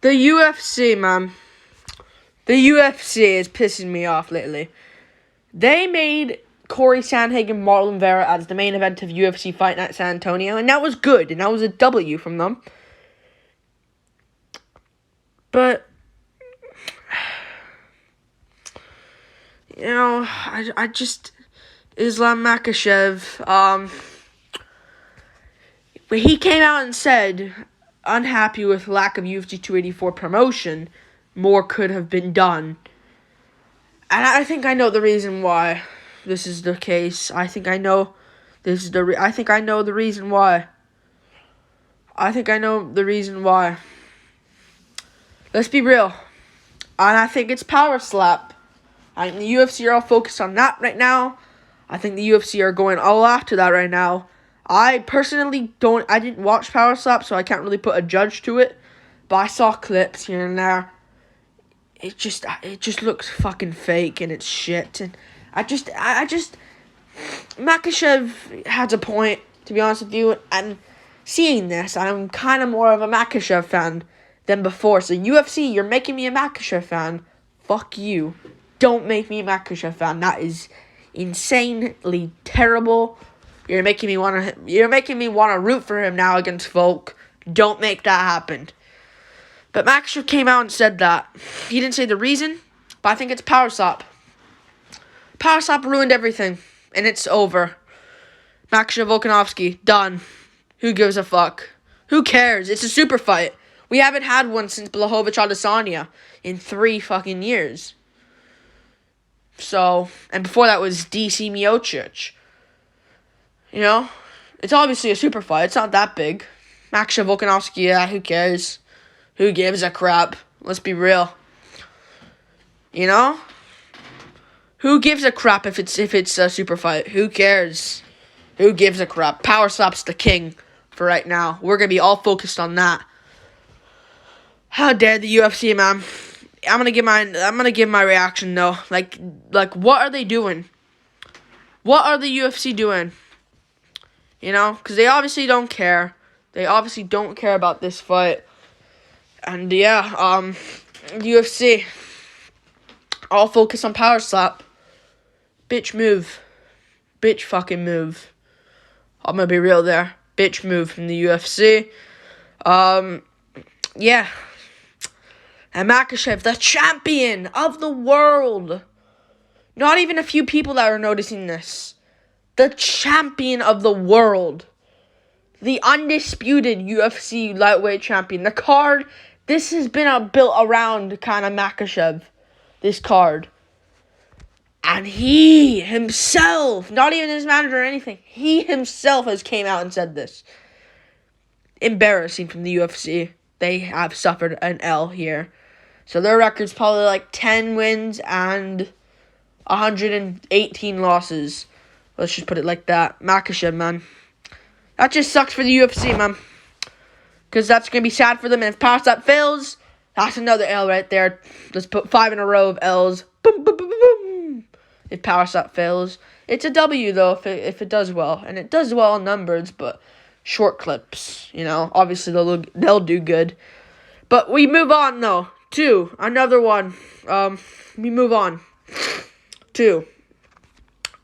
The UFC, man. The UFC is pissing me off lately. They made Corey Sandhagen, Marlon Vera as the main event of UFC Fight Night San Antonio, and that was good, and that was a W from them. But, I just... Islam Makhachev, he came out and said, unhappy with lack of UFC 284 promotion, more could have been done. And I think I know the reason why this is the case. I think I know the reason why. Let's be real. And I think it's Powerslap. I think the UFC are all focused on that right now. I think the UFC are going all after that right now. I personally I didn't watch Powerslap, so I can't really put a judge to it. But I saw clips here and there. It just looks fucking fake and it's shit. And Makhachev has a point, to be honest with you. And seeing this, I'm kind of more of a Makhachev fan than before. So UFC, you're making me a Makhachev fan. Fuck you. Don't make me a Makhachev fan. That is insanely terrible. You're making me want to root for him now against Volk. Don't make that happen. But Makhachev came out and said that. He didn't say the reason, but I think it's Powerslap. Powerslap ruined everything, and it's over. Makhachev Volkanovski, done. Who gives a fuck? Who cares? It's a super fight. We haven't had one since Blachowicz Adesanya in 3 fucking years. So, and before that was DC Miocic. It's obviously a super fight. It's not that big. Makhachev Volkanovski, yeah, who cares? Who gives a crap? Let's be real. Who gives a crap if it's a super fight? Who cares? Who gives a crap? Powerslap's the king for right now. We're gonna be all focused on that. How dare the UFC, man? I'm gonna give my reaction though. Like what are they doing? What are the UFC doing? Because they obviously don't care. They obviously don't care about this fight. And yeah, UFC, all focus on Powerslap. Bitch move. Bitch fucking move. I'm gonna be real there. Bitch move from the UFC. Yeah. And Makhachev, the champion of the world. Not even a few people that are noticing this. The champion of the world. The undisputed UFC lightweight champion. The card, this has been built around kind of Makhachev. This card. And he himself, not even his manager or anything, he himself has came out and said this. Embarrassing from the UFC. They have suffered an L here. So their record's probably like 10 wins and 118 losses. Let's just put it like that. Makhachev, man. That just sucks for the UFC, man. Because that's going to be sad for them. And if Powerslap fails, that's another L right there. Let's put 5 in a row of L's. Boom, boom, boom, boom, boom. If Powerslap fails. It's a W, though, if it does well. And it does well in numbers, but short clips. Obviously, they'll do good. But we move on, though, to another one. We move on to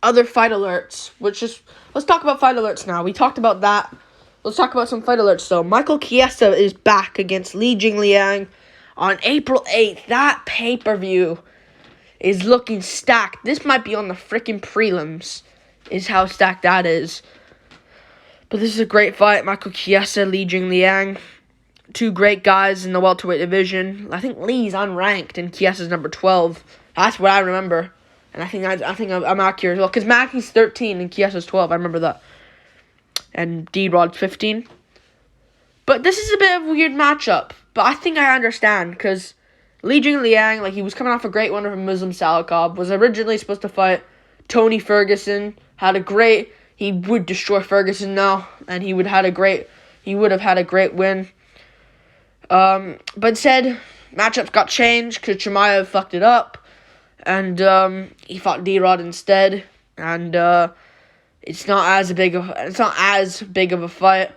other fight alerts, let's talk about fight alerts now. We talked about that. Let's talk about some fight alerts, though. Michael Chiesa is back against Jingliang on April 8th. That pay-per-view is looking stacked. This might be on the freaking prelims, is how stacked that is. But this is a great fight. Michael Chiesa, Jingliang. 2 great guys in the welterweight division. I think Lee's unranked and Chiesa's number 12. That's what I remember. And I think I'm accurate as well. Because Mackey's 13 and Chiesa's 12. I remember that. And D-Rod's 15. But this is a bit of a weird matchup. But I think I understand. Because Jingliang, he was coming off a great win from Muslim Salikov. Was originally supposed to fight Tony Ferguson. He would destroy Ferguson now. And he would have had a great win. But instead, matchups got changed. Because Chimaev fucked it up. And he fought D-Rod instead, and it's not as big of a fight,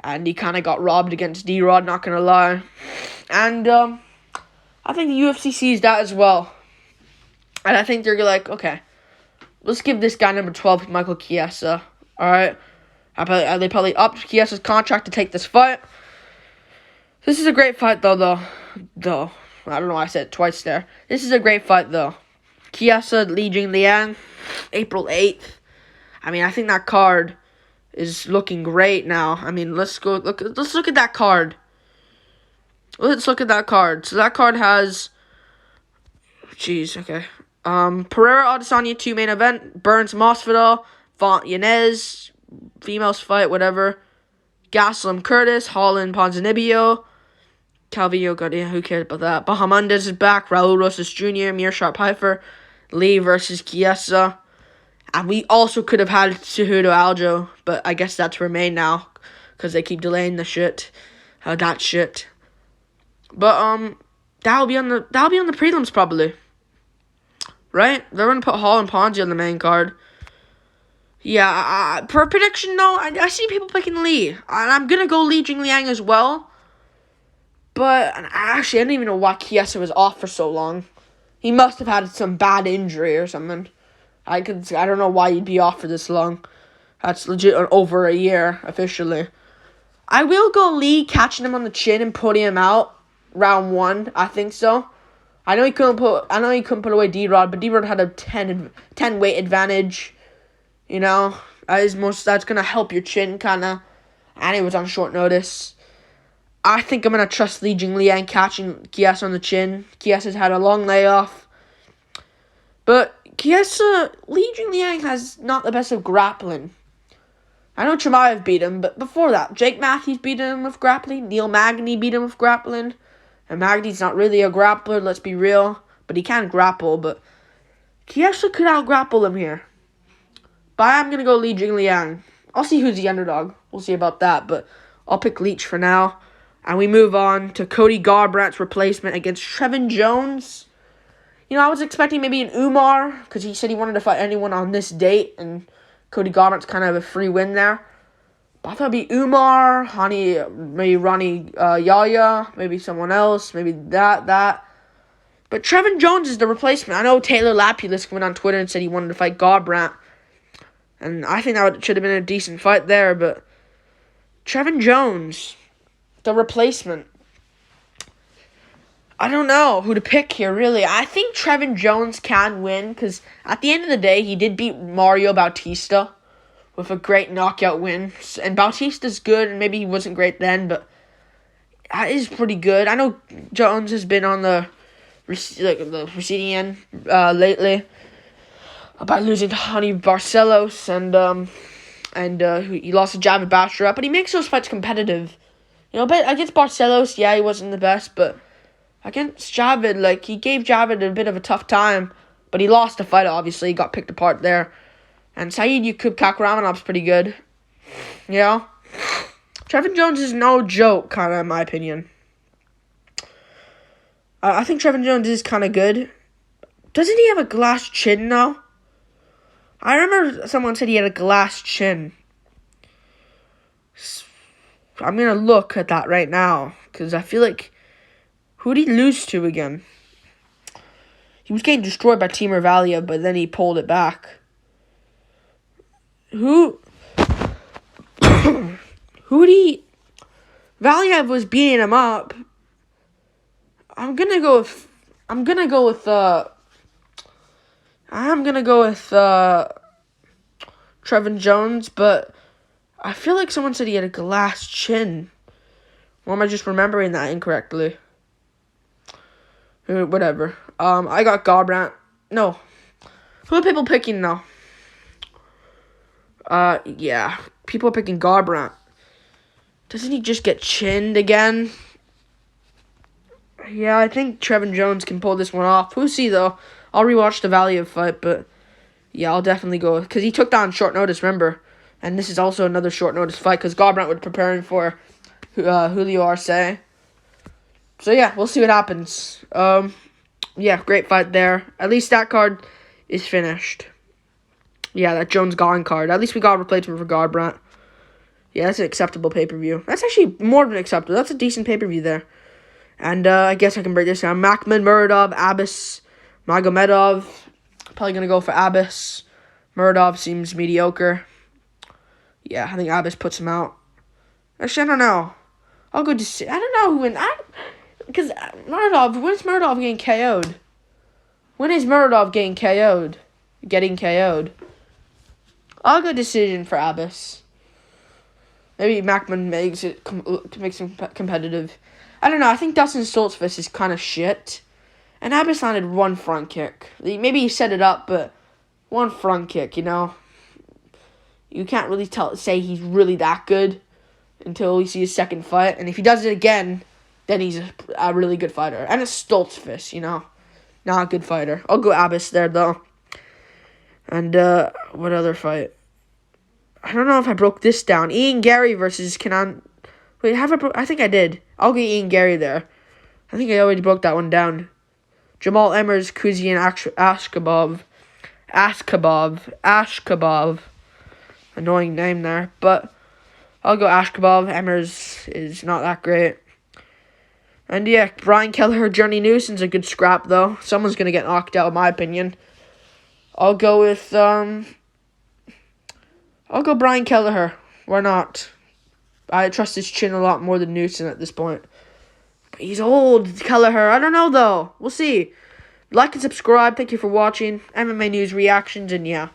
and he kind of got robbed against D-Rod. Not gonna lie, And I think the UFC sees that as well. And I think they're like, okay, let's give this guy number 12, Michael Chiesa. All right. They probably upped Chiesa's contract to take this fight. This is a great fight, though. I don't know why I said it twice there. This is a great fight, though. Chiesa, Li Jingliang, April 8th. I mean, I think that card is looking great now. I mean, let's look at that card. Let's look at that card. So that card has, jeez, okay. Pereira Adesanya 2 main event. Burns Masvidal, Font Yanez, females fight, whatever. Gaslam Curtis, Holland Ponzinibbio, Calvillo Garcia, who cares about that? Bahamondes is back. Raul Rosas Jr., Meerschaert Pfeiffer, Lee versus Chiesa. And we also could have had Cejudo Aljo, but I guess that's remained now because they keep delaying the shit. That shit. But that'll be on the prelims probably. Right? They're gonna put Hall and Ponzi on the main card. Yeah, for a prediction though, I see people picking Lee. And I'm gonna go Li Jingliang as well. But actually, I didn't even know why Chiesa was off for so long. He must have had some bad injury or something. I don't know why he'd be off for this long. That's legit over a year, officially. I will go Lee catching him on the chin and putting him out round 1. I think so. I know he couldn't put away D-Rod, but D-Rod had a 10 weight advantage. You know, that's gonna help your chin kinda. And he was on short notice. I think I'm gonna trust Li Jingliang catching Chiesa on the chin. Chiesa's had a long layoff. But Li Jingliang has not the best of grappling. I know Chimaev beat him, but before that, Jake Matthews beat him with grappling. Neil Magny beat him with grappling. And Magny's not really a grappler, let's be real. But he can grapple, but Chiesa could out-grapple him here. But I'm going to go Li Jingliang. I'll see who's the underdog. We'll see about that, but I'll pick Leach for now. And we move on to Cody Garbrandt's replacement against Trevin Jones. You know, I was expecting maybe an Umar, because he said he wanted to fight anyone on this date, and Cody Garbrandt's kind of a free win there. But I thought it'd be Umar, maybe Ronnie Yaya, maybe someone else, maybe that. But Trevin Jones is the replacement. I know Taylor Lapulus went on Twitter and said he wanted to fight Garbrandt. And I think that should have been a decent fight there, but Trevin Jones, the replacement. I don't know who to pick here, really. I think Trevin Jones can win, because at the end of the day, he did beat Mario Bautista with a great knockout win. And Bautista's good, and maybe he wasn't great then, but that is pretty good. I know Jones has been on the receding end lately by losing to Honey Barcelos, and he lost to Javid Basharat, but he makes those fights competitive. You know, but against Barcelos, yeah, he wasn't the best, but against Javid, he gave Javid a bit of a tough time, but he lost the fight, obviously. He got picked apart there. And Saeed Yukub Kakramanov's pretty good. You know? Trevin Jones is no joke, kind of, in my opinion. I think Trevin Jones is kind of good. Doesn't he have a glass chin, though? I remember someone said he had a glass chin. I'm going to look at that right now, because I feel like... Who did he lose to again? He was getting destroyed by Timur Valiev, but then he pulled it back. Who did he... Valiev was beating him up. I'm gonna go with Trevin Jones, but I feel like someone said he had a glass chin. Or am I just remembering that incorrectly? Whatever. I got Garbrandt. No. Who are people picking now? Yeah. People are picking Garbrandt. Doesn't he just get chinned again? Yeah, I think Trevin Jones can pull this one off. We'll see, though. I'll rewatch the Valiev fight, but yeah, I'll definitely go. Because he took down short notice, remember? And this is also another short notice fight, because Garbrandt was preparing for Julio Arce. So yeah, we'll see what happens. Yeah, great fight there. At least that card is finished. Yeah, that Jones Gone card. At least we got a replacement for Garbrandt. Yeah, that's an acceptable pay-per-view. That's actually more than acceptable. That's a decent pay-per-view there. And I guess I can break this down. Makhmud Muradov, Abbas Magomedov. Probably going to go for Abbas. Muradov seems mediocre. Yeah, I think Abbas puts him out. Actually, I don't know. I'll go to... I don't know who wins. Because Muradov... When's Muradov getting KO'd? When is Muradov getting KO'd? Getting KO'd. I'll go decision for Abbas. Maybe Makhmud makes him competitive. I don't know. I think Dustin Stoltzfus is kind of shit. And Abbas landed one front kick. Maybe he set it up, but one front kick, you know. You can't really say he's really that good until you see his second fight. And if he does it again, then he's a really good fighter. And it's Stoltzfus, you know. Not a good fighter. I'll go Abbas there, though. And what other fight? I don't know if I broke this down. Ian Gary versus Kenan. Wait, I think I did. I'll get Ian Gary there. I think I already broke that one down. Jamal Emmers, Kuzian Ashkabov. Annoying name there. But I'll go Ashkabov. Emmers is not that great. And yeah, Brian Kelleher, Journey Newson's a good scrap, though. Someone's going to get knocked out, in my opinion. I'll go with, I'll go Brian Kelleher. Why not? I trust his chin a lot more than Newson at this point. But he's old, Kelleher. I don't know, though. We'll see. Like and subscribe. Thank you for watching. MMA news reactions, and yeah.